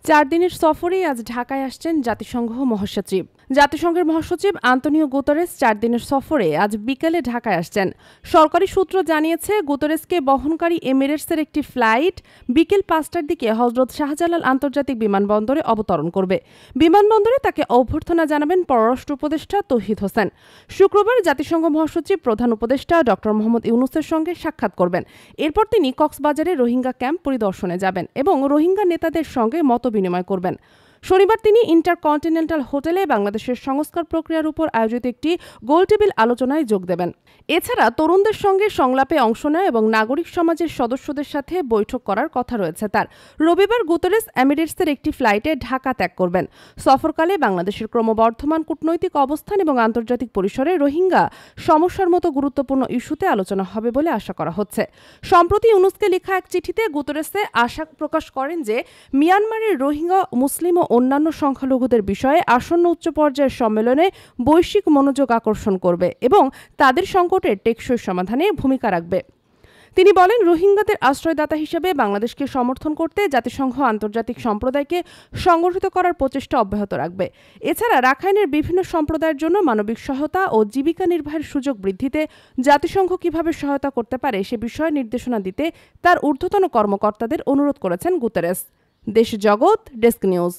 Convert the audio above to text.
4 দিনের সফরেই আজ ঢাকায় আসছেন জাতিসংঘ মহাসচিব। জাতিসংঘের মহাসচিব আন্তোনিও গুতেরেস 4 দিনের সফরে আজ বিকেলে ঢাকায় আসছেন। সরকারি সূত্র জানিয়েছে, গুতেরেসকে বহনকারী এমিরেটসের একটি ফ্লাইট বিকেল 5টার দিকে হজরত শাহজালাল আন্তর্জাতিক বিমানবন্দরে অবতরণ করবে। বিমানবন্দরে তাকে অভ্যর্থনা জানাবেন পররাষ্ট্র উপদেষ্টা তৌহিদ হোসেন। শুক্রবার জাতিসংঘ মহাসচিব প্রধান উপদেষ্টা ড. মোহাম্মদ ইউনূসের সঙ্গে সাক্ষাৎ করবেন। এরপর তিনি কক্সবাজারে রোহিঙ্গা ক্যাম্প পরিদর্শনে যাবেন এবং রোহিঙ্গা নেতাদের সঙ্গে মতবিনিময় করবেন। শনিবার তিনি ইন্টারকন্টিনেন্টাল হোটেলে বাংলাদেশের সংস্কার প্রক্রিয়ার উপর আয়োজিত একটি গোলটেবিল আলোচনায় যোগ দেবেন। এছাড়া তরুণদের সঙ্গে সংলাপে অংশ নেয় এবং নাগরিক সমাজের সদস্যদের সাথে বৈঠক করার কথা রয়েছে তার। রবিবার গুতেরেস এমিরেটসের একটি ফ্লাইটে ঢাকা ত্যাগ করবেন। সফরকালে বাংলাদেশের ক্রমবর্ধমান কূটনৈতিক অবস্থান এবং আন্তর্জাতিক পরিসরে রোহিঙ্গা সমস্যার মতো গুরুত্বপূর্ণ ইস্যুতে আলোচনা হবে বলে আশা করা হচ্ছে। সম্প্রতি ইউনূসকে লেখা এক চিঠিতে গুতেরেসে আশা প্রকাশ করেন যে মিয়ানমারের রোহিঙ্গা, মুসলিম ও অন্যান্য সংখ্যালঘুদের বিষয়ে আসন্ন উচ্চ পর্যায়ের সম্মেলনে বৈশ্বিক মনোযোগ আকর্ষণ করবে এবং তাদের সংকটের টেকসই সমাধানে ভূমিকা রাখবে। তিনি বলেন, রোহিঙ্গাদের আশ্রয়দাতা হিসেবে বাংলাদেশকে সমর্থন করতে জাতিসংঘ আন্তর্জাতিক সম্প্রদায়কে সংগঠিত করার প্রচেষ্টা অব্যাহত রাখবে। এছাড়া রাখাইনের বিভিন্ন সম্প্রদায়ের জন্য মানবিক সহায়তা ও জীবিকা নির্বাহের সুযোগ বৃদ্ধিতে জাতিসংঘ কিভাবে সহায়তা করতে পারে সে বিষয়ে নির্দেশনা দিতে তার ঊর্ধ্বতন কর্মকর্তাদের অনুরোধ করেছেন গুতেরেস। দেশ জগৎ ডেস্ক নিউজ।